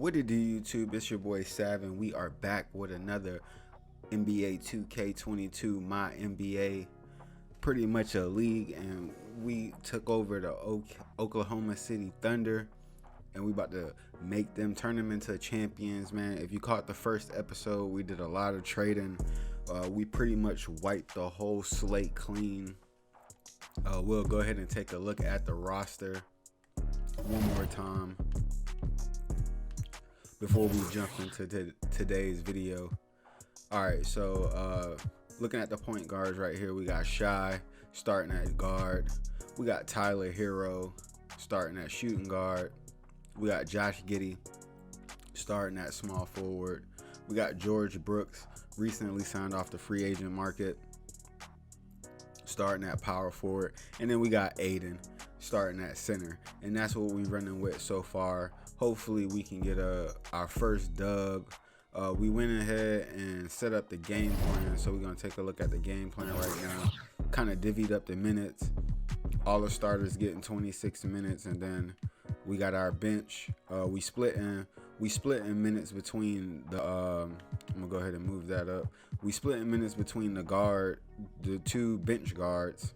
What it do, YouTube? It's your boy Sav, and we are back with another NBA 2K22 MyNBA. Pretty much a league, and we took over the Oklahoma City Thunder, and we about to make them, turn them into champions, man. If you caught the first episode, we did a lot of trading. We pretty much wiped the whole slate clean. We'll go ahead and take a look at the roster one more time before we jump into today's video. Alright, so looking at the point guards right here, we got Shy starting at guard. We got Tyler Hero starting at shooting guard. We got Josh Giddey starting at small forward. We got George Brooks, recently signed off the free agent market, starting at power forward. And then we got Aiden starting at center. And that's what we're running with so far. Hopefully we can get our first dub. We went ahead and set up the game plan, so we're going to take a look at the game plan right now. Kind of divvied up the minutes. All the starters getting 26 minutes, and then we got our bench. We split in minutes between the I'm gonna go ahead and move that up. We split in minutes between the two bench guards,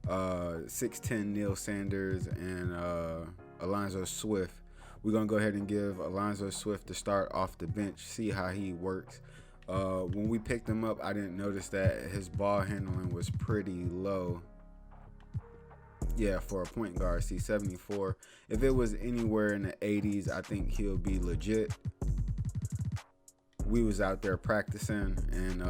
6'10" Neil Sanders and Alonzo Swift. We're gonna go ahead and give Alonzo Swift to start off the bench, see how he works. When we picked him up, I didn't notice that his ball handling was pretty low. Yeah, for a point guard, see 74. If it was anywhere in the 80s, I think he'll be legit. We was out there practicing and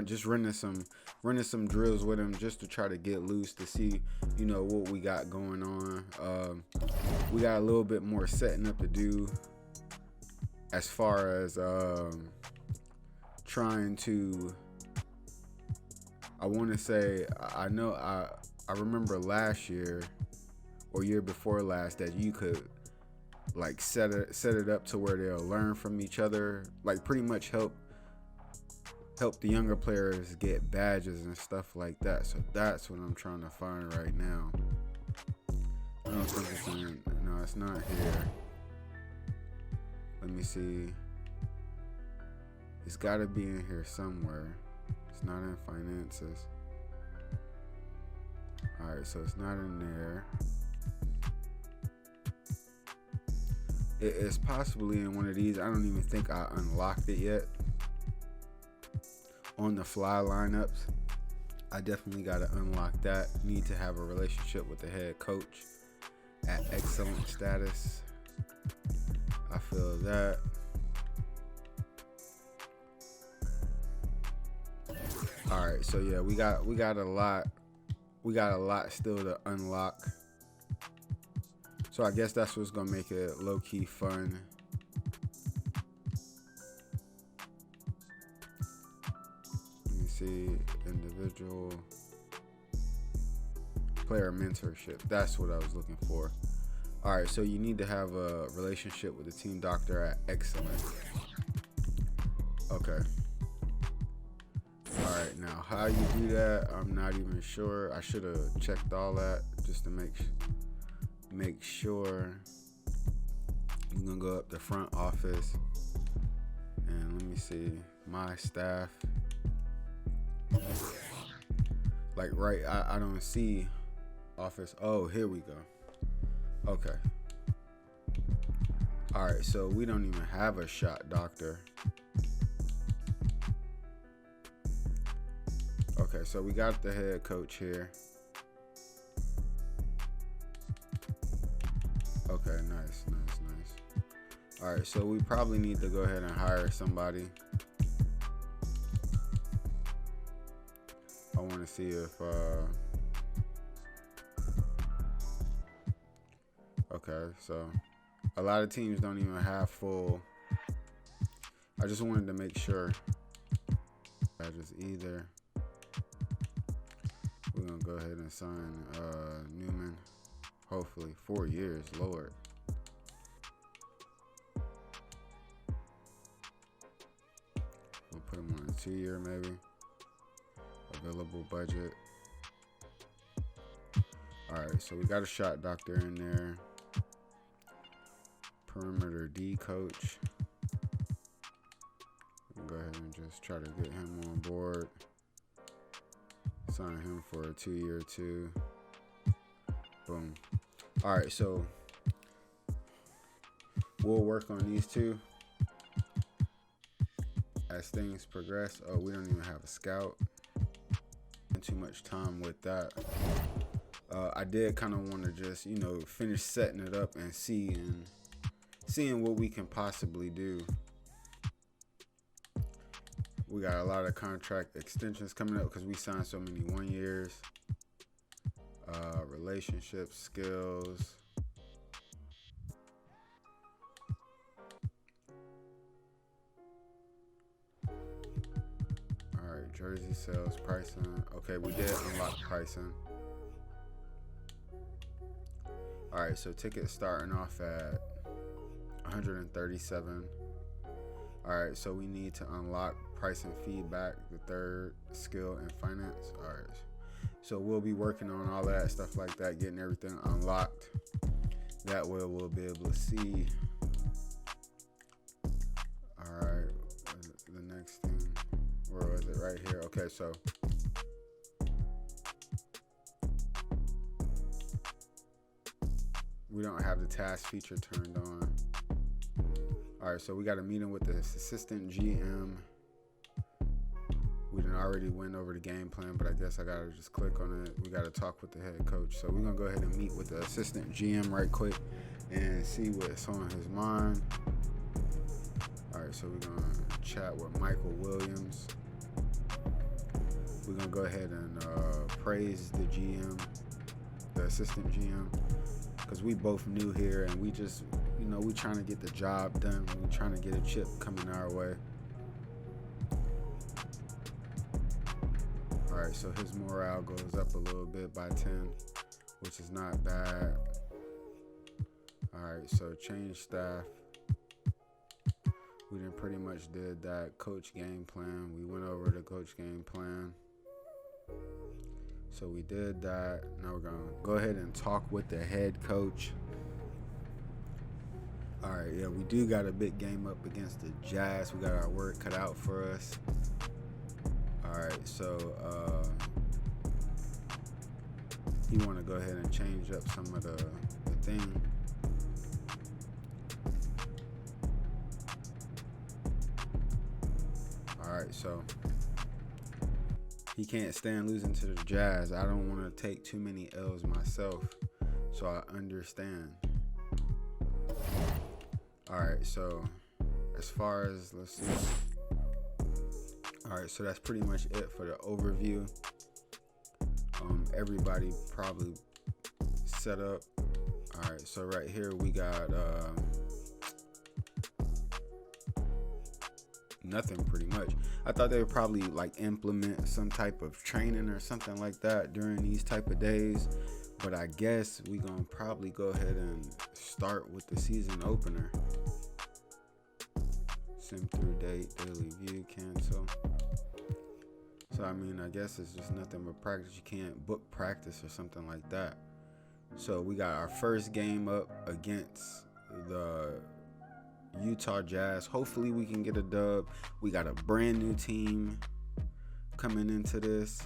just running some drills with him just to try to get loose, to see, you know, what we got going on. We got a little bit more setting up to do as far as trying to, I want to say, I remember last year or year before last that you could like set it up to where they'll learn from each other, like pretty much help the younger players get badges and stuff like that. So that's what I'm trying to find right now. I don't think it's in, no, it's not here. Let me see. It's got to be in here somewhere. It's not in finances. Alright, so it's not in there. It is possibly in one of these. I don't even think I unlocked it yet. On the fly lineups, I definitely got to unlock that. Need to have a relationship with the head coach at excellent status. I feel that. Alright, so yeah, we got a lot. We got a lot still to unlock. So I guess that's what's gonna make it low-key fun. Let me see, individual player mentorship. That's what I was looking for. All right, so you need to have a relationship with the team doctor at excellent. Okay. All right, now how you do that, I'm not even sure. I should have checked all that just to make sure. I'm gonna go up to front office and let me see my staff. Like I don't see office. Oh, here we go. Okay. All right, so we don't even have a shot doctor. Okay, so we got the head coach here. Okay, nice. All right, so we probably need to go ahead and hire somebody. I want to see if okay, so a lot of teams don't even have full. I just wanted to make sure. I just either. We're gonna go ahead and sign Newman. Hopefully 4 years, Lord. We'll put him on a 2-year maybe. Available budget. All right, so we got a shot doctor in there. perimeter D coach. Go ahead and just try to get him on board. Sign him for a 2-year too. Boom. All right, so we'll work on these two as things progress. Oh, we don't even have a scout. Too much time with that. I did kind of want to just, finish setting it up and seeing what we can possibly do. We got a lot of contract extensions coming up because we signed so many 1 years. Relationships, skills. Alright, jersey sales, pricing. Okay, we did unlock pricing. Alright, so tickets starting off at 137. Alright, so we need to unlock price and feedback, the third skill and finance. Alright, so we'll be working on all that stuff like that, getting everything unlocked. That way we'll be able to see. Alright, the next thing, where was it? Right here. Okay, so we don't have the task feature turned on. Alright, so we got a meeting with the assistant GM. We done already went over the game plan, but I guess I gotta just click on it. We gotta talk with the head coach. So we're gonna go ahead and meet with the assistant GM right quick and see what's on his mind. Alright, so we're gonna chat with Michael Williams. We're gonna go ahead and praise the GM, the assistant GM, because we both new here and we just, we trying to get the job done. We trying to get a chip coming our way. All right, so his morale goes up a little bit by 10, which is not bad. All right, so change staff. We done pretty much did that. Coach game plan. We went over the coach game plan. So we did that. Now we're gonna go ahead and talk with the head coach. All right, yeah, we do got a big game up against the Jazz. We got our work cut out for us. All right, so you want to go ahead and change up some of the thing. All right, so he can't stand losing to the Jazz. I don't want to take too many L's myself, so I understand. All right, so as far as, let's see. All right, so that's pretty much it for the overview. Everybody probably set up. All right, so right here we got nothing pretty much. I thought they would probably like implement some type of training or something like that during these type of days, but I guess we gonna probably go ahead and start with the season opener. Sim through date, daily view, cancel. So I mean, I guess it's just nothing but practice. You can't book practice or something like that. So we got our first game up against the Utah Jazz. Hopefully we can get a dub. We got a brand new team coming into this.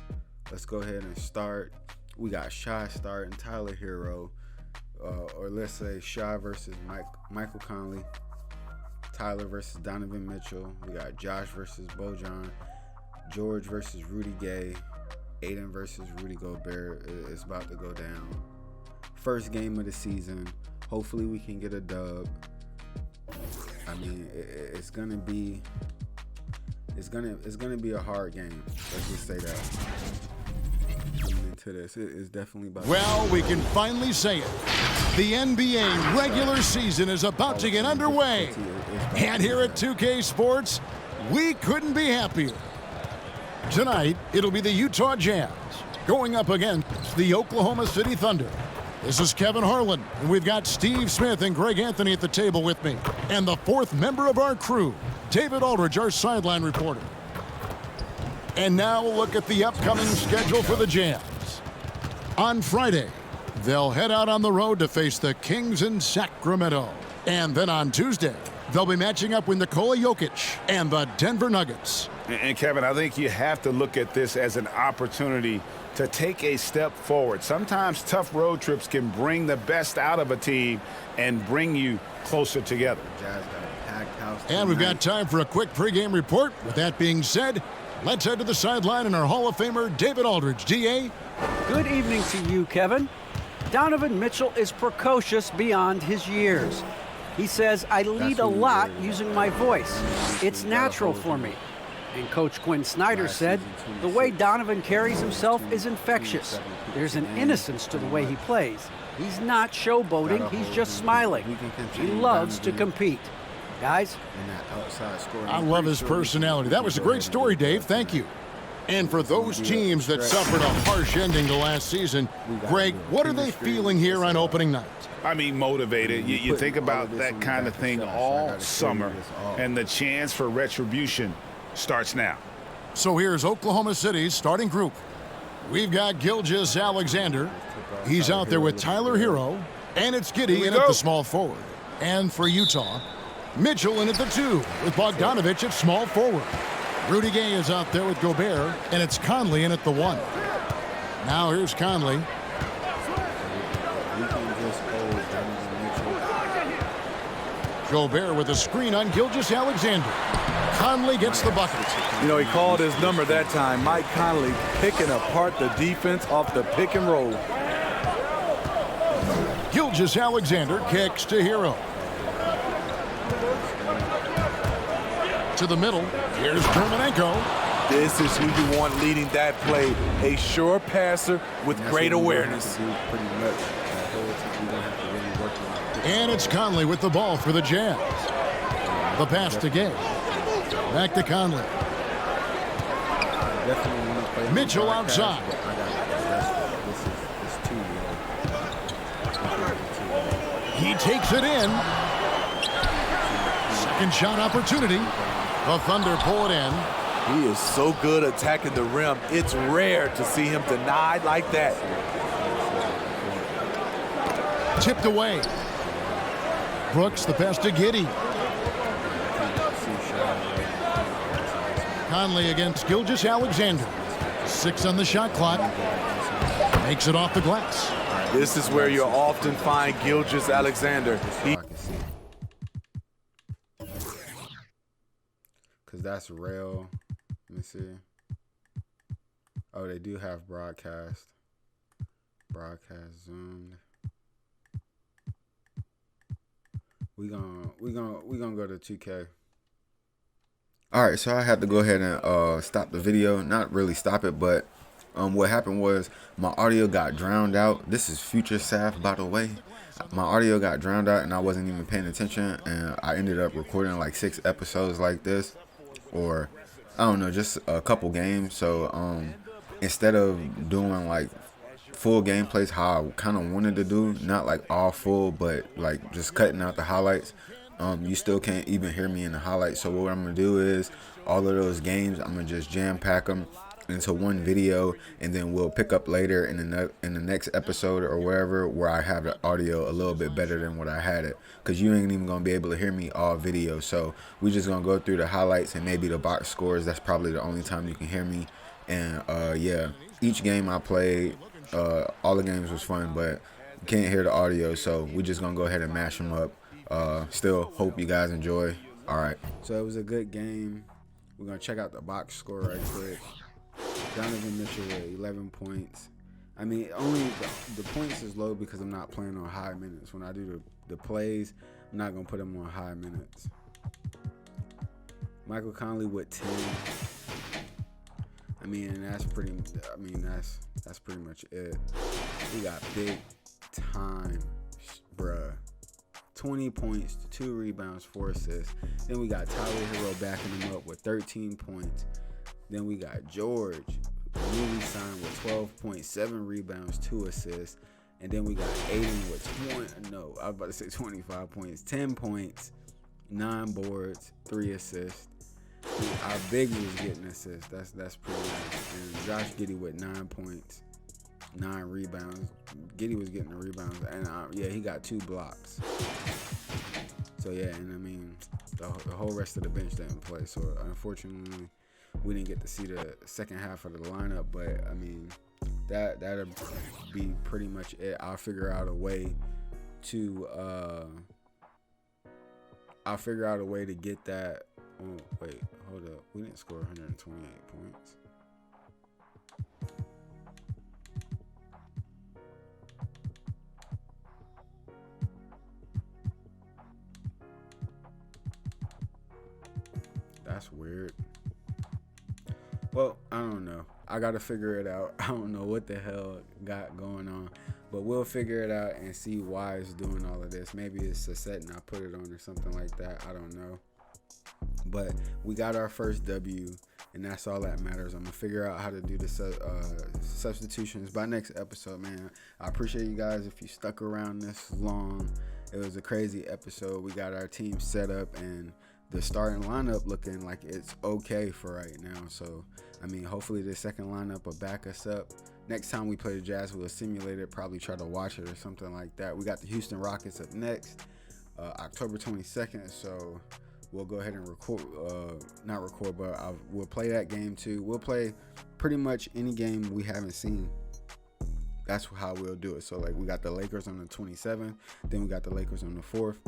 Let's go ahead and start. We got Shy starting, Tyler Hero, or let's say Shy versus Michael Conley, Tyler versus Donovan Mitchell. We got Josh versus Bojan, George versus Rudy Gay, Aiden versus Rudy Gobert. It's about to go down. First game of the season. Hopefully we can get a dub. I mean, it's gonna be a hard game. Let's just say that. Coming into this, it is definitely about. Well, we can finally say it. The NBA regular season is about to get underway, and here at 2K Sports, we couldn't be happier. Tonight, it'll be the Utah Jazz going up against the Oklahoma City Thunder. This is Kevin Harlan, and we've got Steve Smith and Greg Anthony at the table with me. And the fourth member of our crew, David Aldridge, our sideline reporter. And now we'll look at the upcoming schedule for the Jazz. On Friday, they'll head out on the road to face the Kings in Sacramento. And then on Tuesday, they'll be matching up with Nikola Jokic and the Denver Nuggets. And Kevin, I think you have to look at this as an opportunity to take a step forward. Sometimes tough road trips can bring the best out of a team and bring you closer together. And we've got time for a quick pregame report. With that being said, let's head to the sideline and our Hall of Famer, David Aldridge. DA? Good evening to you, Kevin. Donovan Mitchell is precocious beyond his years. He says, I lead a lot using my voice. It's natural for me. And Coach Quinn Snyder said, the way Donovan carries himself is infectious. There's an innocence to the way he plays. He's not showboating, he's just smiling. He loves to compete. Guys? I love his personality. That was a great story, Dave. Thank you. And for those teams that suffered a harsh ending to last season, Greg, what are they feeling here on opening night? I mean, motivated. You think about that kind of thing all summer, and the chance for retribution starts now. So here's Oklahoma City's starting group. We've got Gilgeous-Alexander. He's out there with Tyler Hero, and it's Giddey in at the small forward. And for Utah, Mitchell in at the 2 with Bogdanovich at small forward. Rudy Gay is out there with Gobert, and it's Conley in at the 1. Now here's Conley. Gobert with a screen on Gilgeous-Alexander. Conley gets the bucket. You know, he called his number that time. Mike Conley picking apart the defense off the pick and roll. Gilgeous-Alexander kicks to Hero. To the middle. Here's Kurmanenko. This is who you want leading that play. A sure passer with great awareness. And it's Conley with the ball for the Jazz. The pass to Gay. Back to Conley. Mitchell outside. He takes it in. Second shot opportunity. The Thunder pull it in. He is so good attacking the rim. It's rare to see him denied like that. Tipped away. Brooks, the pass to Giddey. Conley against Gilgeous-Alexander. 6 on the shot clock. Makes it off the glass. This is where you'll often find Gilgeous-Alexander. Because that's real. Let me see. Oh, they do have broadcast. Broadcast zoomed. We gonna go to 2K. All right, so I had to go ahead and stop the video. Not really stop it, but what happened was my audio got drowned out. This is Future Saf, by the way. My audio got drowned out, and I wasn't even paying attention, and I ended up recording like 6 episodes like this, or I don't know, just a couple games. So instead of doing like full gameplays how I kind of wanted to do, not like all full, but like just cutting out the highlights, you still can't even hear me in the highlights. So what I'm gonna do is all of those games, I'm gonna just jam pack them into one video, and then we'll pick up later in the next episode or wherever where I have the audio a little bit better than what I had it, because you ain't even gonna be able to hear me all video. So we just gonna go through the highlights and maybe the box scores. That's probably the only time you can hear me. And yeah, each game I played, all the games was fun, but you can't hear the audio, so we just gonna go ahead and mash them up. Still hope you guys enjoy. All right, so it was a good game. We're gonna check out the box score right quick. Donovan Mitchell with 11 points. I mean, only the points is low because I'm not playing on high minutes. When I do the plays, I'm not gonna put them on high minutes. Michael Conley with 10. I mean, that's pretty much it. We got big time, bruh. 20 points, 2 rebounds, 4 assists. Then we got Tyler Hero backing him up with 13 points. Then we got George, newly signed, with 12.7 rebounds, 2 assists. And then we got Aiden with 25 points, 10 points, 9 boards, 3 assists. Our big was getting assists. That's pretty nice. And Josh Giddey with 9 points, 9 rebounds. Giddey was getting the rebounds, and yeah, he got 2 blocks. So yeah, and I mean, the whole rest of the bench didn't play. So unfortunately, we didn't get to see the second half of the lineup. But I mean, that'll be pretty much it. I'll figure out a way to get that. Oh wait, hold up. We didn't score 128 points. That's weird. Well, I don't know. I gotta figure it out. I don't know what the hell got going on, but we'll figure it out and see why it's doing all of this. Maybe it's a setting I put it on or something like that. I don't know. But we got our first W, and that's all that matters. I'm gonna figure out how to do the substitutions by next episode, man. I appreciate you guys if you stuck around this long. It was a crazy episode. We got our team set up and the starting lineup looking like it's okay for right now. So, I mean, hopefully the second lineup will back us up. Next time we play the Jazz, we'll simulate it, probably try to watch it or something like that. We got the Houston Rockets up next, October 22nd. So we'll go ahead and we'll play that game too. We'll play pretty much any game we haven't seen. That's how we'll do it. So, like, we got the Lakers on the 27th, then we got the Lakers on the 4th.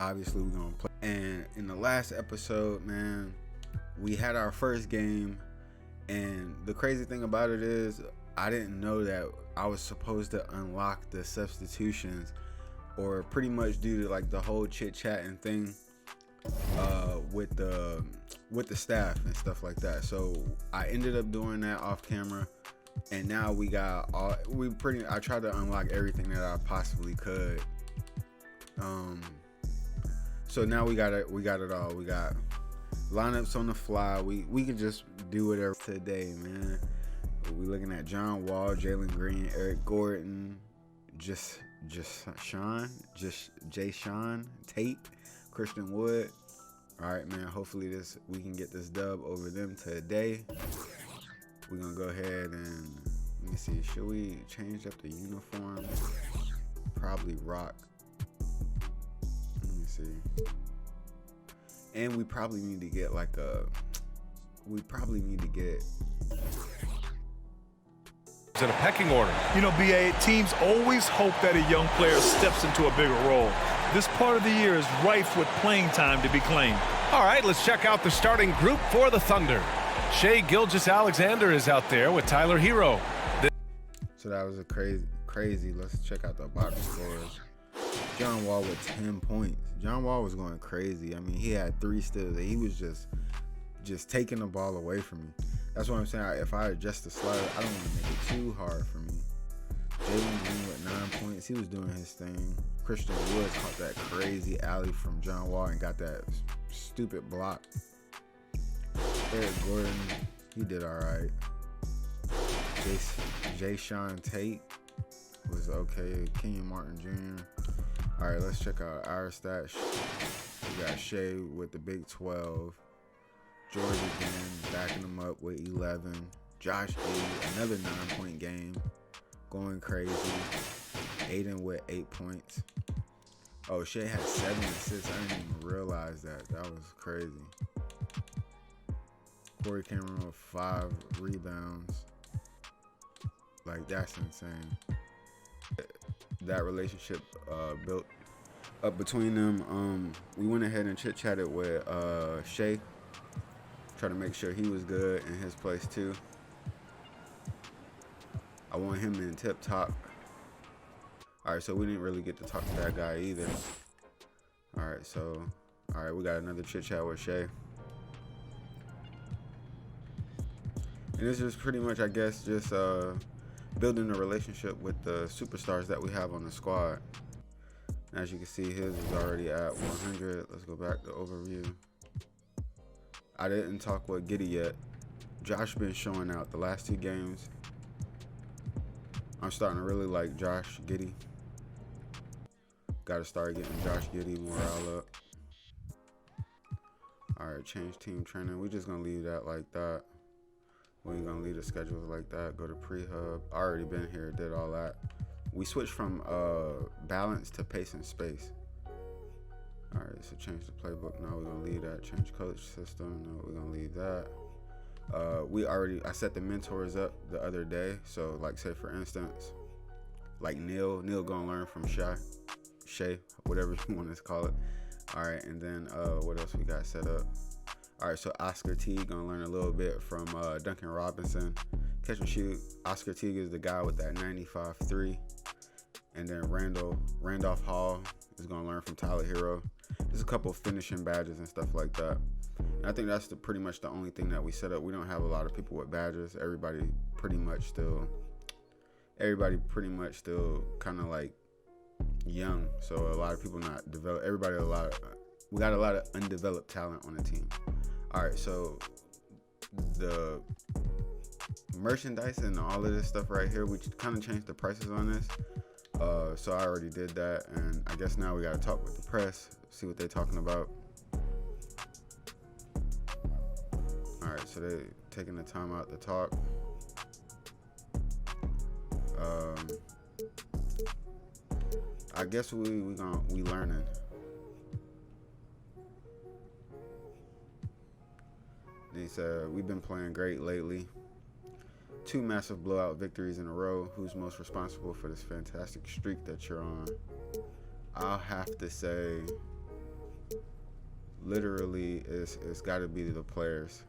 Obviously, we're going to play. And in the last episode, man, we had our first game. And the crazy thing about it is I didn't know that I was supposed to unlock the substitutions or pretty much do like the whole chit-chatting thing with the staff and stuff like that. So I ended up doing that off camera. And now I tried to unlock everything that I possibly could. So now we got it all. We got lineups on the fly. We can just do whatever today, man. We looking at John Wall, Jalen Green, Eric Gordon, Jay Sean, Tate, Christian Wood. All right, man. Hopefully we can get this dub over them today. We're gonna go ahead and let me see. Should we change up the uniform? Probably rock. Let me see. And we probably need to get in a pecking order. You know, BA, teams always hope that a young player steps into a bigger role. This part of the year is rife with playing time to be claimed. All right, let's check out the starting group for the Thunder. Shai Gilgeous-Alexander is out there with Tyler Hero. So that was a crazy. Let's check out the box scores. John Wall with 10 points. John Wall was going crazy. I mean, he had 3 steals. He was just taking the ball away from me. That's what I'm saying. If I adjust the slider, I don't want to make it too hard for me. Jalen Green with 9 points. He was doing his thing. Christian Wood caught that crazy alley from John Wall and got that stupid block. Eric Gordon, he did all right. Jay Sean Tate was okay. Kenyon Martin Jr. All right, let's check out our stats. We got Shai with the big 12. George again, backing him up with 11. Josh Giddey, another 9-point game, going crazy. Aiden with 8 points. Oh, Shai had 7 assists. I didn't even realize that. That was crazy. Corey Cameron with 5 rebounds. Like, that's insane. That relationship built up between them. We went ahead and chit-chatted with Shai. Try to make sure he was good in his place too. I want him in tip top. All right, so we didn't really get to talk to that guy either. All right, we got another chit chat with Shai. And this is pretty much, I guess, just building a relationship with the superstars that we have on the squad. As you can see, his is already at 100. Let's go back to overview. I didn't talk with Giddey yet. Josh been showing out the last 2 games. I'm starting to really like Josh Giddey. Got to start getting Josh Giddey morale up. All right, change team training. We're just going to leave that like that. We ain't going to leave the schedules like that. Go to pre-hub. I already been here, did all that. We switched from balance to pace and space. so change the playbook. No, we're gonna leave that. Change coach system. No, we're gonna leave that. I set the mentors up the other day. So like, say for instance, like Neil gonna learn from Shay, whatever you want to call it. All right, and then what else we got set up? All right, so Oscar Teague gonna learn a little bit from Duncan Robinson. Catch and shoot. Oscar Teague is the guy with that 95-3. And then Randolph Hall is gonna learn from Tyler Hero. There's a couple finishing badges and stuff like that. And I think that's pretty much the only thing that we set up. We don't have a lot of people with badges. Everybody pretty much still kind of like young. So a lot of people not developed. We got a lot of undeveloped talent on the team. All right, so the merchandise and all of this stuff right here, we kind of changed the prices on this. So I already did that, and I guess now we got to talk with the press, see what they're talking about. All right, so they're taking the time out to talk. I guess we learning. They said we've been playing great lately. 2 massive blowout victories in a row. Who's most responsible for this fantastic streak that you're on? I'll have to say, literally, it's got to be the players.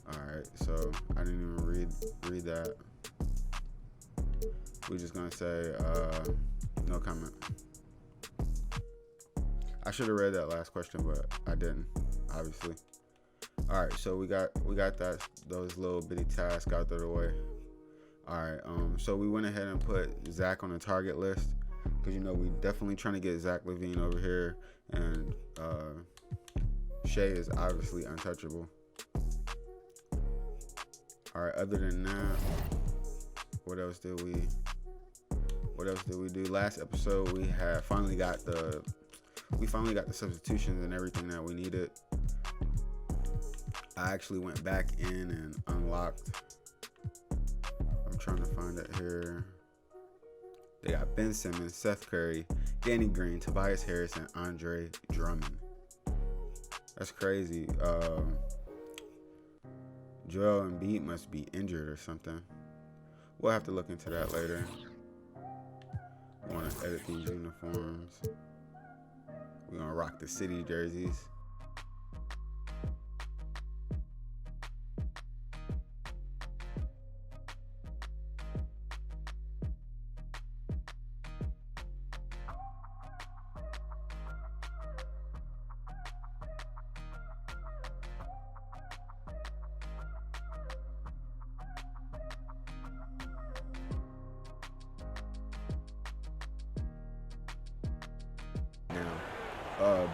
All right, so I didn't even read that. We're just gonna say no comment. I should have read that last question, but I didn't, obviously. All right, so we got those little bitty tasks out of the way. All right, so we went ahead and put Zach on the target list because we definitely trying to get Zach LaVine over here, and Shea is obviously untouchable. All right, other than that, what else did we do? Last episode we finally got the substitutions and everything that we needed. I actually went back in and unlocked. I'm trying to find it here. They got Ben Simmons, Seth Curry, Danny Green, Tobias Harris, and Andre Drummond. That's crazy. Joel Embiid must be injured or something. We'll have to look into that later. I want to edit these uniforms. We're going to rock the city jerseys.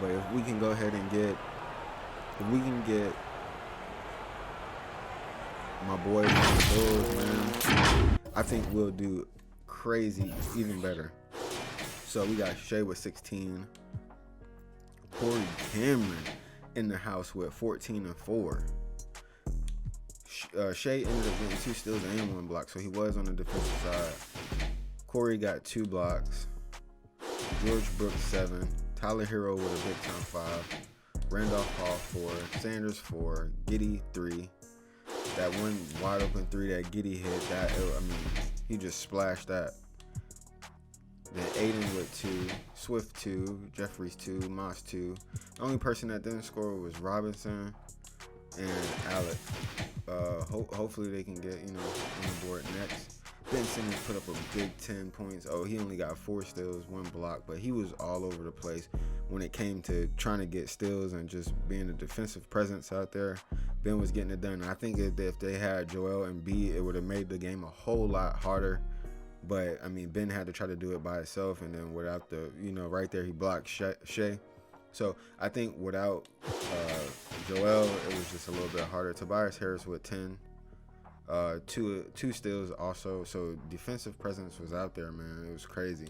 But if we can go ahead and get my boy on the Bulls, man, I think we'll do crazy, even better. So we got Shea with 16, Corey Cameron in the house with 14 and 4. Shea ended up getting 2 steals and 1 block, so he was on the defensive side. Corey got 2 blocks, George Brooks 7. Tyler Hero with a big time 5, Randolph Hall 4, Sanders 4, Giddey 3. That one wide open 3 that Giddey hit, he just splashed that. Then Aiden with 2, Swift 2, Jeffries 2, Moss 2. The only person that didn't score was Robinson and Alec. Hopefully they can get on the board next. Ben Simmons put up a big 10 points. Oh, he only got 4 steals, 1 block, but he was all over the place when it came to trying to get steals and just being a defensive presence out there. Ben was getting it done. I think if they had Joel and B, it would have made the game a whole lot harder. But, Ben had to try to do it by himself, and then without right there, he blocked Shea. So, I think without Joel, it was just a little bit harder. Tobias Harris with 10. Two steals also, so defensive presence was out there, man. It was crazy.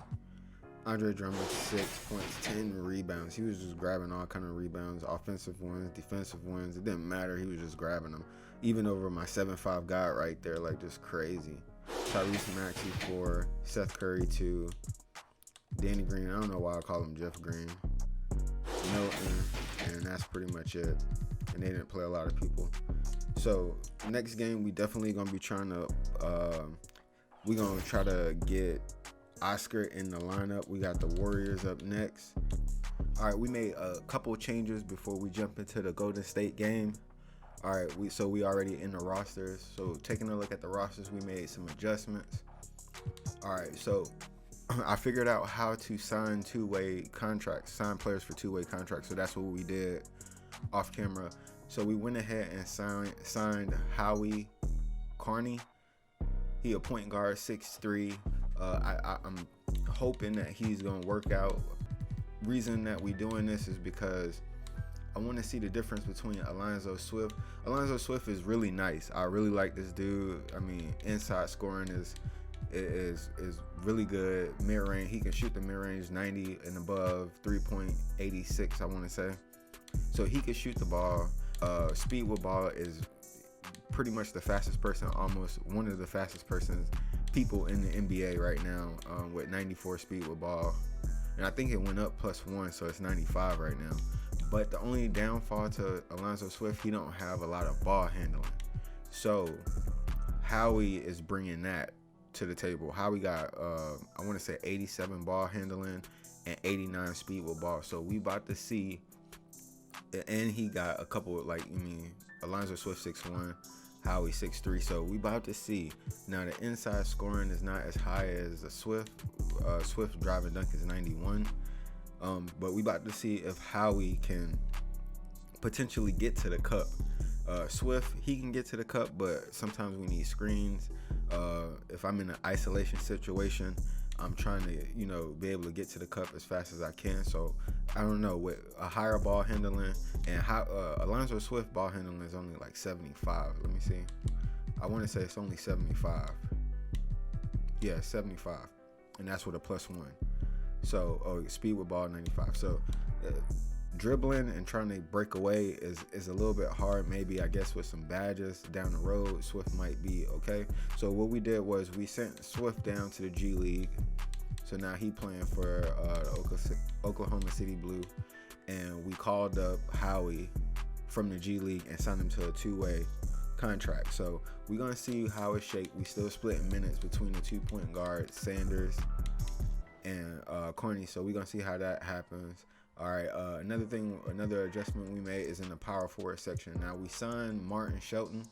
Andre Drummond 6 points, 10 rebounds. He was just grabbing all kind of rebounds, offensive ones, defensive ones. It didn't matter. He was just grabbing them, even over my 7'5" guy right there, like just crazy. Tyrese Maxey 4, Seth Curry 2, Danny Green. I don't know why I call him Jeff Green. Milton, and that's pretty much it. And they didn't play a lot of people. So next game, we definitely gonna be trying to we're gonna try to get Oscar in the lineup. We got the Warriors up next. All right, we made a couple changes before we jump into the Golden State game. All right, we already in the rosters. So taking a look at the rosters, we made some adjustments. All right, so I figured out how to sign two-way contracts, sign players for two-way contracts. So that's what we did off camera. So we went ahead and signed Howie Carney. He a point guard, 6'3". I'm hoping that he's gonna work out. Reason that we doing this is because I want to see the difference between Alonzo Swift. Alonzo Swift is really nice. I really like this dude. I mean, inside scoring is really good. Mid-range, he can shoot the mid-range 90 and above, 3.86 I want to say. So he can shoot the ball. Speed with ball is pretty much the fastest person, almost one of the fastest people in the NBA right now, with 94 speed with ball. And I think it went up +1, so it's 95 right now. But the only downfall to Alonzo Swift, he don't have a lot of ball handling. So Howie is bringing that to the table. Howie got, I want to say 87 ball handling and 89 speed with ball. So we about to see, and he got a couple, Alonzo Swift 6'1", Howie 6'3". So we about to see. Now the inside scoring is not as high as the Swift. Swift driving dunk is 91. But we about to see if Howie can potentially get to the cup. Swift, he can get to the cup, but sometimes we need screens. If I'm in an isolation situation, I'm trying to, be able to get to the cup as fast as I can. So I don't know, with a higher ball handling, and Alonzo Swift ball handling is only like 75. Let me see. I want to say it's only 75. Yeah, 75, and that's with a +1. So, speed with ball 95. So, dribbling and trying to break away is a little bit hard. Maybe, I guess, with some badges down the road, Swift might be okay. So what we did was we sent Swift down to the G League. So now he playing for Oklahoma City Blue, and we called up Howie from the G League and signed him to a two-way contract. So we're gonna see how it shakes. We still splitting minutes between the 2-point guards, Sanders and Carney. So we're gonna see how that happens. All right, another adjustment we made is in the power forward section. Now we signed Martin Shelton.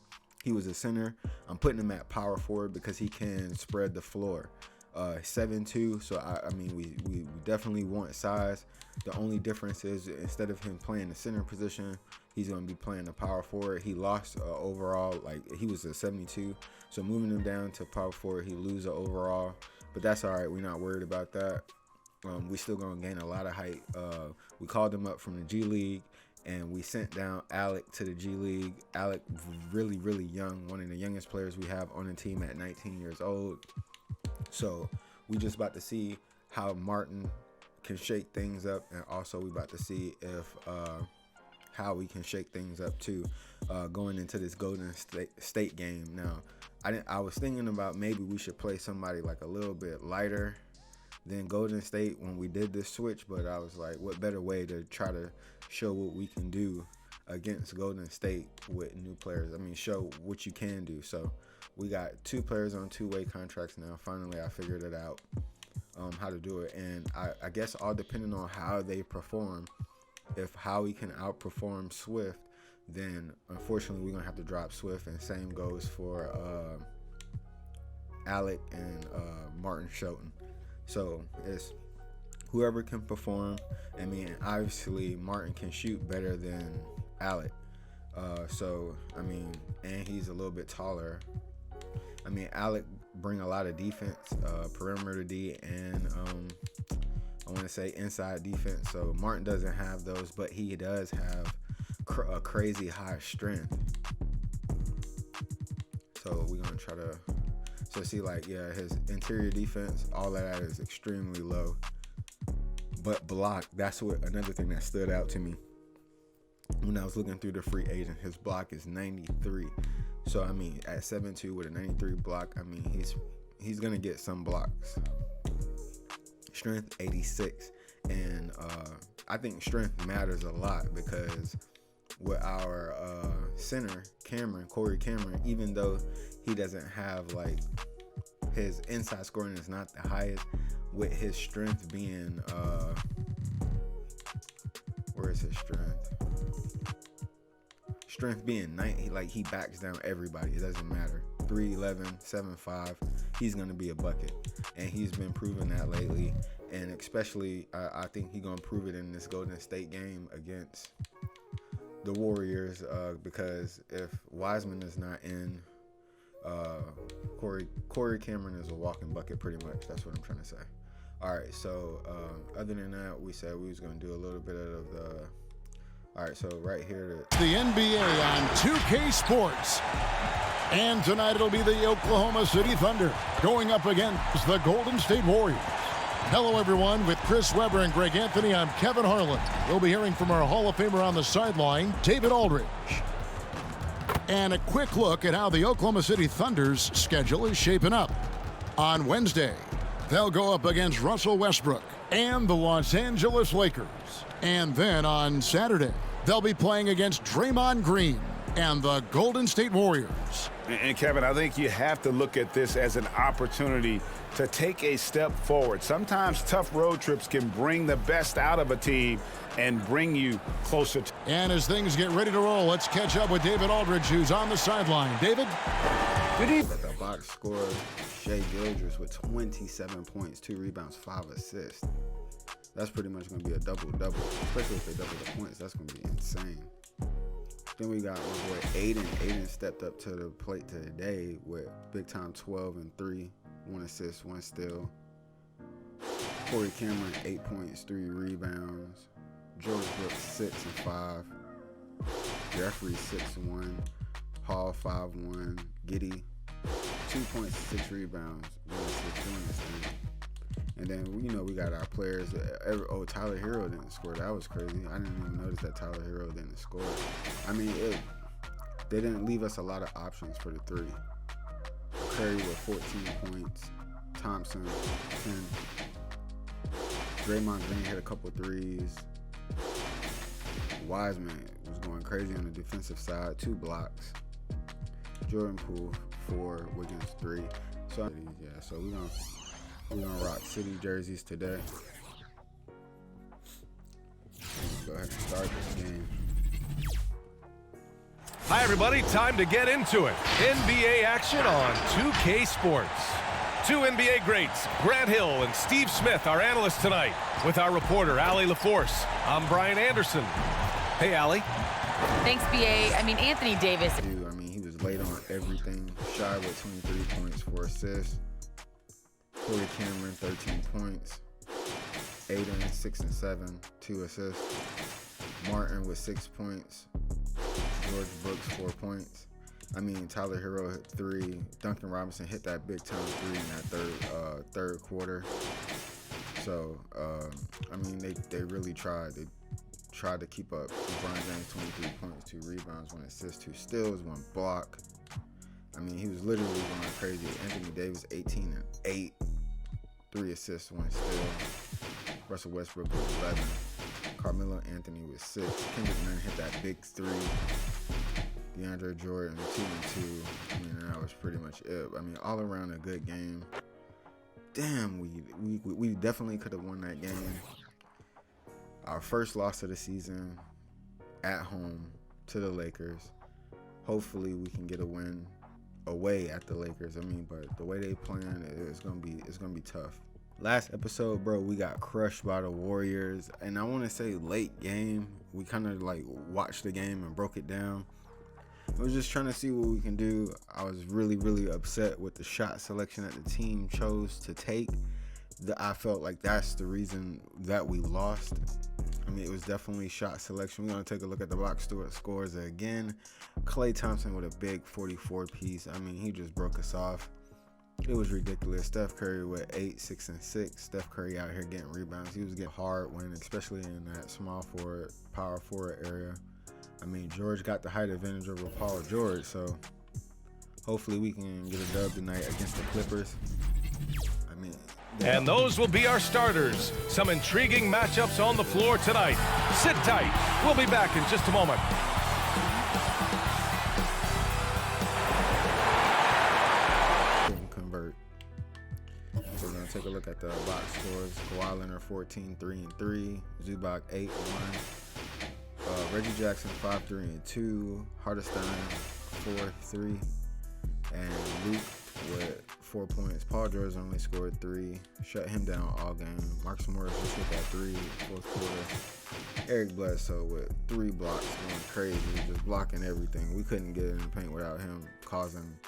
He was a center. I'm putting him at power forward because he can spread the floor. 7'2", so I mean we definitely want size. The only difference is instead of him playing the center position, he's gonna be playing the power forward. He lost overall, he was a 72, so moving him down to power forward, he lose the overall, but that's all right. We're not worried about that. We still gonna gain a lot of height. We called him up from the G League, and we sent down Alec to the G League. Alec, really, really young, one of the youngest players we have on the team at 19 years old. So we just about to see how Martin can shake things up, and also we about to see if how we can shake things up too, going into this Golden State game. Now, I was thinking about maybe we should play somebody like a little bit lighter than Golden State when we did this switch, but I was like, what better way to try to show what we can do against Golden State with new players? I mean, show what you can do. So we got 2 players on two-way contracts now. Finally, I figured it out, how to do it. And I guess all depending on how they perform, if Howie can outperform Swift, then unfortunately we're going to have to drop Swift. And same goes for Alec and Martin Shelton. So it's whoever can perform. I mean, obviously Martin can shoot better than Alec. So, I mean, and he's a little bit taller. I mean, Alec bring a lot of defense, perimeter D, and I want to say inside defense. So Martin doesn't have those, but he does have a crazy high strength. So we're going to try to... So see, his interior defense, all of that is extremely low. But block, that's what another thing that stood out to me when I was looking through the free agent. His block is 93. So I mean, at 7'2" with a 93 block, I mean he's gonna get some blocks. Strength 86. And I think strength matters a lot because with our center, Corey Cameron, even though he doesn't have like his inside scoring is not the highest, with his strength being where is his strength? Strength being 90, like he backs down everybody. It doesn't matter. 3'11", 7'5", he's gonna be a bucket, and he's been proving that lately. And especially, I think he's gonna prove it in this Golden State game against the Warriors, because if Wiseman is not in, Corey Cameron is a walking bucket pretty much. That's what I'm trying to say. All right, so other than that, we said we was gonna do a little bit of the. All right, so right here, The NBA on 2K Sports. And tonight it'll be the Oklahoma City Thunder going up against the Golden State Warriors. Hello, everyone. With Chris Webber and Greg Anthony, I'm Kevin Harlan. We'll be hearing from our Hall of Famer on the sideline, David Aldridge. And a quick look at how the Oklahoma City Thunder's schedule is shaping up. On Wednesday, they'll go up against Russell Westbrook and the Los Angeles Lakers. And then on Saturday, they'll be playing against Draymond Green and the Golden State Warriors. And Kevin, I think you have to look at this as an opportunity to take a step forward. Sometimes tough road trips can bring the best out of a team and bring you closer to. And as things get ready to roll, let's catch up with David Aldridge, who's on the sideline. David? good evening. The box scored Shai Gilgeous with 27 points, 2 rebounds, 5 assists. That's pretty much going to be a double-double, especially if they double the points. That's going to be insane. Then we got my boy Aiden. Aiden stepped up to the plate today with big-time 12 and 3, 1 assist, 1 steal. Corey Cameron, 8 points, 3 rebounds. George Brooks, 6 and 5. Jeffrey, 6-1. Hall, 5-1. Giddey, 2 points, 6 rebounds, 1 assist, doing this thing. And then, you know, we got our players. Tyler Hero didn't score. That was crazy. I didn't even notice that Tyler Hero didn't score. I mean, they didn't leave us a lot of options for the three. Curry with 14 points. Thompson, 10. Draymond Green hit a couple threes. Wiseman was going crazy on the defensive side. 2 blocks. Jordan Poole, 4. Wiggins, 3. So, yeah, so we're gonna rock City jerseys today. Go ahead and start this game. Hi, everybody. Time to get into it. NBA action on 2K Sports. 2 NBA greats, Grant Hill and Steve Smith, our analysts tonight, with our reporter, Allie LaForce. I'm Brian Anderson. Hey, Allie. Thanks, BA. Anthony Davis. He was late on everything. Shai with 23 points, 4 assists. Corey Cameron, 13 points. Aiden, 6 and 7, 2 assists. Martin with 6 points. George Brooks, 4 points. Tyler Hero hit 3. Duncan Robinson hit that big time 3 in that third quarter. So, they really tried. They tried to keep up. LeBron James, 23 points, 2 rebounds, 1 assist, 2 steals, 1 block. He was literally going crazy. Anthony Davis, 18 and 8, 3 assists, 1 steal. Russell Westbrook with 11. Carmelo Anthony with 6. Kendrick Nunn hit that big 3. DeAndre Jordan, 2 and 2. That was pretty much it. All around a good game. Damn, we definitely could have won that game. Our first loss of the season at home to the Lakers. Hopefully we can get a win away at the Lakers. But the way they playing, it's gonna be tough. Last episode, bro, we got crushed by the Warriors, and I want to say late game. We kind of watched the game and broke it down. I was just trying to see what we can do. I was really, really upset with the shot selection that the team chose to take. I felt like that's the reason that we lost. It was definitely shot selection. We're going to take a look at the box scores again. Klay Thompson with a big 44 piece. He just broke us off. It was ridiculous. Steph Curry with 8, 6, and 6. Steph Curry out here getting rebounds. He was getting hard when, especially in that small forward, power forward area. George got the height advantage over Paul George, so hopefully we can get a dub tonight against the Clippers. And those will be our starters. Some intriguing matchups on the floor tonight. Sit tight. We'll be back in just a moment. Convert. So we're going to take a look at the box scores. Kawhi Leonard 14, 3-3. Zubac 8-1. Reggie Jackson 5-3-2. Hartenstein 4-3. And Luke with 4 points. Paul George only scored 3. Shut him down all game. Marcus Morris just hit that 3 fourth quarter. Eric Bledsoe with 3 blocks, going crazy, just blocking everything. We couldn't get in the paint without him causing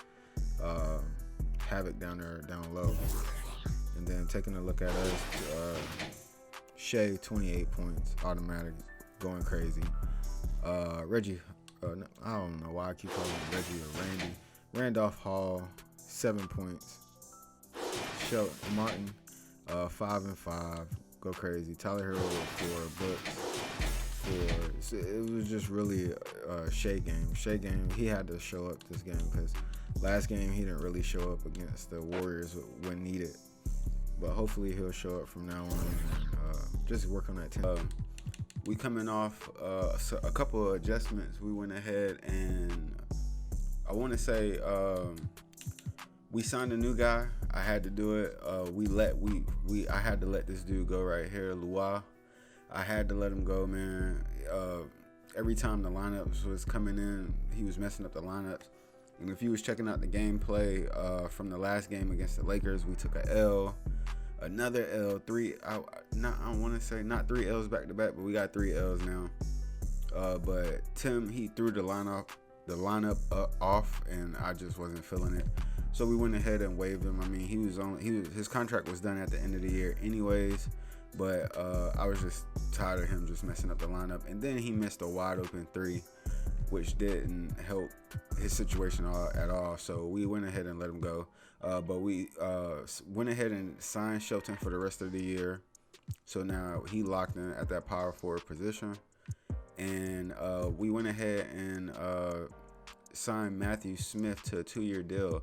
havoc down there, down low. And then taking a look at us, Shea 28 points, automatic, going crazy. Reggie, I don't know why I keep calling him Reggie or Randy. Randolph Hall, 7 points. Shelton Martin, 5-5, go crazy. Tyler Hero with 4, Brooks 4. So it was just really a Shea game. Shea game, he had to show up this game because last game he didn't really show up against the Warriors when needed. But hopefully he'll show up from now on and just work on that team. We coming off a couple of adjustments. We went ahead and I want to say we signed a new guy. I had to do it. I had to let this dude go right here, Lua. I had to let him go, man. Every time the lineups was coming in, he was messing up the lineups. And if you was checking out the gameplay from the last game against the Lakers, we took a L, another L, 3. I want to say not 3 L's back to back, but we got 3 L's now. But Tim, he threw the lineup off, and I just wasn't feeling it. So we went ahead and waived him. I mean, his contract was done at the end of the year anyways, but I was just tired of him just messing up the lineup. And then he missed a wide open 3, which didn't help his situation at all. So we went ahead and let him go. But we went ahead and signed Shelton for the rest of the year. So now he locked in at that power forward position. And we went ahead and signed Matthew Smith to a 2-year deal.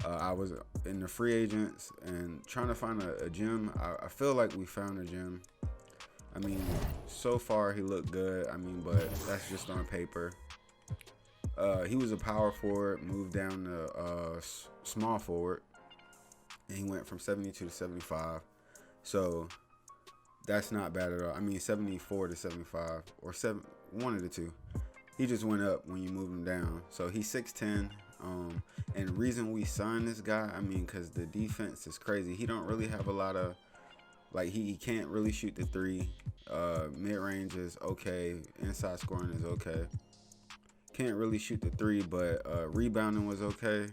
I was in the free agents and trying to find a gym. I feel like we found a gym. I mean, so far he looked good. I mean, but that's just on paper. He was a power forward, moved down to small forward, and he went from 72 to 75. So that's not bad at all. I mean, 74 to 75 or 1 of the 2. He just went up when you moved him down. So he's 6'10". And the reason we signed this guy, I mean, because the defense is crazy. He don't really have a lot of, like, he can't really shoot the 3. Mid-range is okay. Inside scoring is okay. Can't really shoot the 3, but rebounding was okay.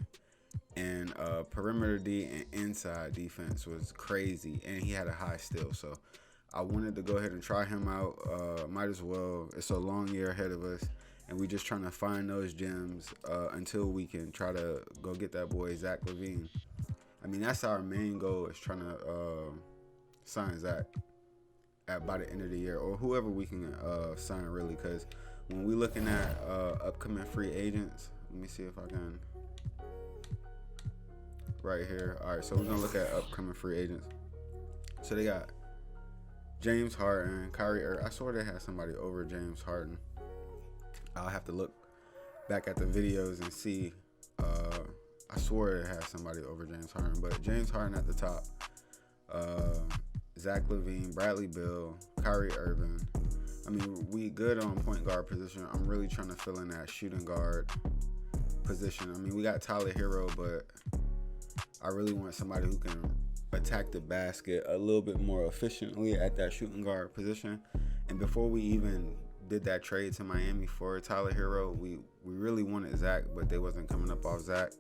And perimeter D and inside defense was crazy. And he had a high steal. So I wanted to go ahead and try him out. Might as well. It's a long year ahead of us. And we just trying to find those gems until we can try to go get that boy Zach LaVine. I mean, that's our main goal, is trying to sign Zach by the end of the year, or whoever we can sign, really. Because when we looking at upcoming free agents, let me see if I can. Right here. All right, so we're gonna look at upcoming free agents. So they got James Harden, Kyrie Irving. I swear they had somebody over James Harden. I'll have to look back at the videos and see. I swore it had somebody over James Harden, but James Harden at the top. Zach LaVine, Bradley Beal, Kyrie Irving. I mean, we good on point guard position. I'm really trying to fill in that shooting guard position. I mean, we got Tyler Hero, but I really want somebody who can attack the basket a little bit more efficiently at that shooting guard position. And before we even did that trade to Miami for Tyler Hero, we really wanted Zach, but they wasn't coming up off Zach.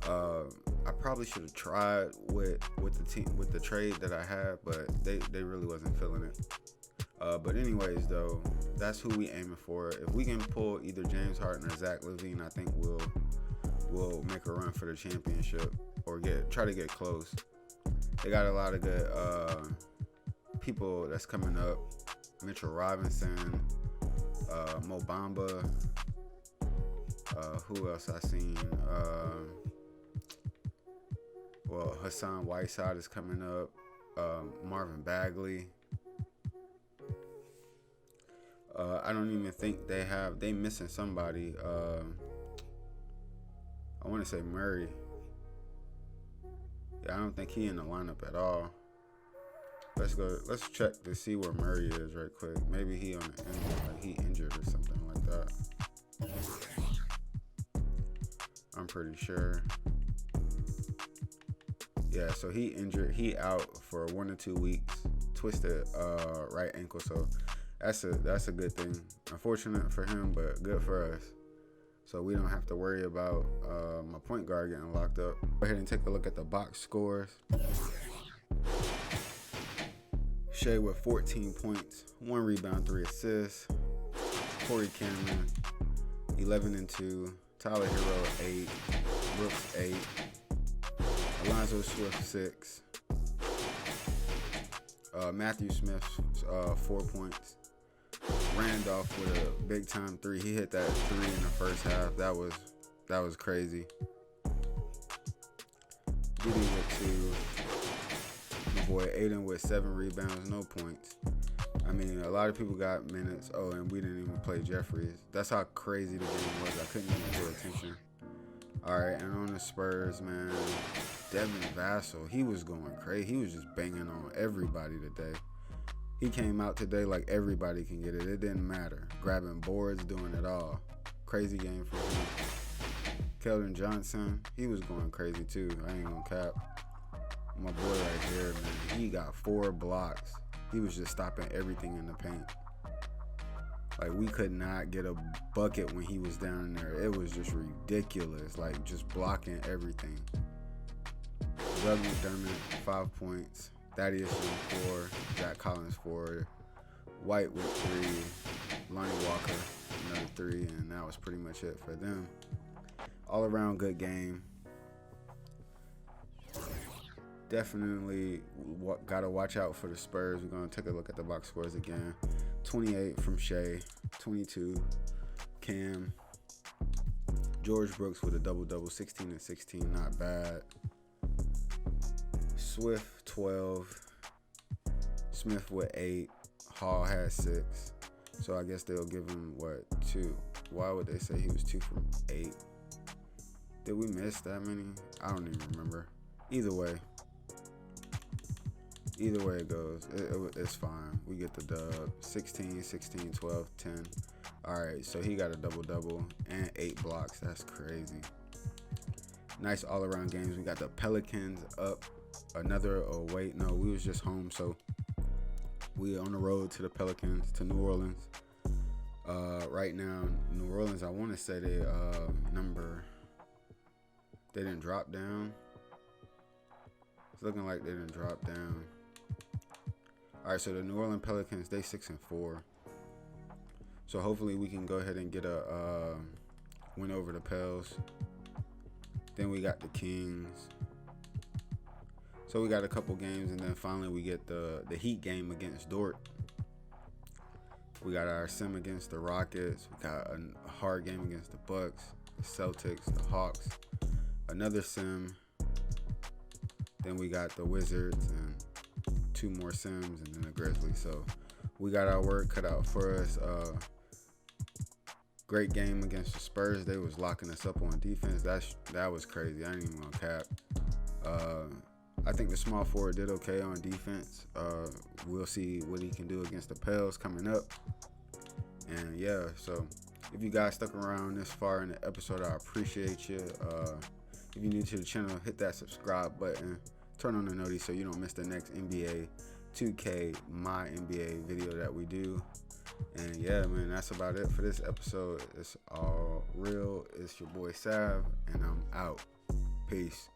I probably should have tried with the team, with the trade that I had, but they really wasn't feeling it. But anyways, though, that's who we aiming for. If we can pull either James Harden or Zach LaVine, I think we'll make a run for the championship, or try to get close. They got a lot of good people that's coming up. Mitchell Robinson, Mo Bamba. Who else I seen? Well, Hassan Whiteside is coming up. Marvin Bagley. I don't even think they missing somebody. I want to say Murray. Yeah, I don't think he in the lineup at all. Let's check to see where Murray is right quick. Maybe he on the injured, like he injured or something like that. I'm pretty sure. Yeah, so he injured. He out for 1 to 2 weeks. Twisted right ankle. So that's a good thing. Unfortunate for him, but good for us. So we don't have to worry about my point guard getting locked up. Go ahead and take a look at the box scores. Shea with 14 points, 1 rebound, 3 assists. Corey Cameron, 11 and 2. Tyler Hero, 8. Brooks, 8. Alonzo Swift, 6. Matthew Smith, 4 points. Randolph with a big time 3. He hit that 3 in the first half. That was crazy. Diddy with 2. My boy Aiden with 7 rebounds, no points. I mean, a lot of people got minutes. Oh, and we didn't even play Jeffries. That's how crazy the game was. I couldn't even pay attention. All right, and on the Spurs, man, Devin Vassell, he was going crazy. He was just banging on everybody today. He came out today like everybody can get it. It didn't matter. Grabbing boards, doing it all. Crazy game for him. Keldon Johnson, he was going crazy too. I ain't gonna cap. My boy right here, man, he got 4 blocks. He was just stopping everything in the paint. Like, we could not get a bucket when he was down there. It was just ridiculous. Like, just blocking everything. Doug McDermott, 5 points. Thaddeus with 4. Jack Collins 4. White with 3. Lonnie Walker, another 3. And that was pretty much it for them. All around good game. Definitely got to watch out for the Spurs. We're going to take a look at the box scores again. 28 from Shea. 22. Cam. George Brooks with a double-double. 16 and 16. Not bad. Swift, 12. Smith with 8. Hall had 6. So I guess they'll give him, 2? Why would they say he was 2 from 8? Did we miss that many? I don't even remember. Either way it goes, it's fine. We get the dub. 16, 16, 12, 10. All right, so he got a double-double and 8 blocks. That's crazy. Nice all-around games. We got the Pelicans up. We was just home, so we on the road to the Pelicans, to New Orleans. Right now, New Orleans, I want to say they didn't drop down. It's looking like they didn't drop down. All right, so the New Orleans Pelicans, they 6 and 4. So hopefully we can go ahead and get a win over the Pels. Then we got the Kings. So we got a couple games, and then finally we get the Heat game against Dort. We got our sim against the Rockets. We got a hard game against the Bucks, the Celtics, the Hawks. Another sim. Then we got the Wizards and 2 more sims, and then the Grizzlies. So we got our work cut out for us. Great game against the Spurs. They was locking us up on defense. That was crazy. I ain't even gonna cap. I think the small forward did okay on defense. We'll see what he can do against the Pels coming up. And yeah, so if you guys stuck around this far in the episode, I appreciate you. If you're new to the channel, hit that subscribe button. Turn on the notice so you don't miss the next NBA 2K MyNBA video that we do. And yeah, man, that's about it for this episode. It's all real. It's your boy Sav, and I'm out. Peace.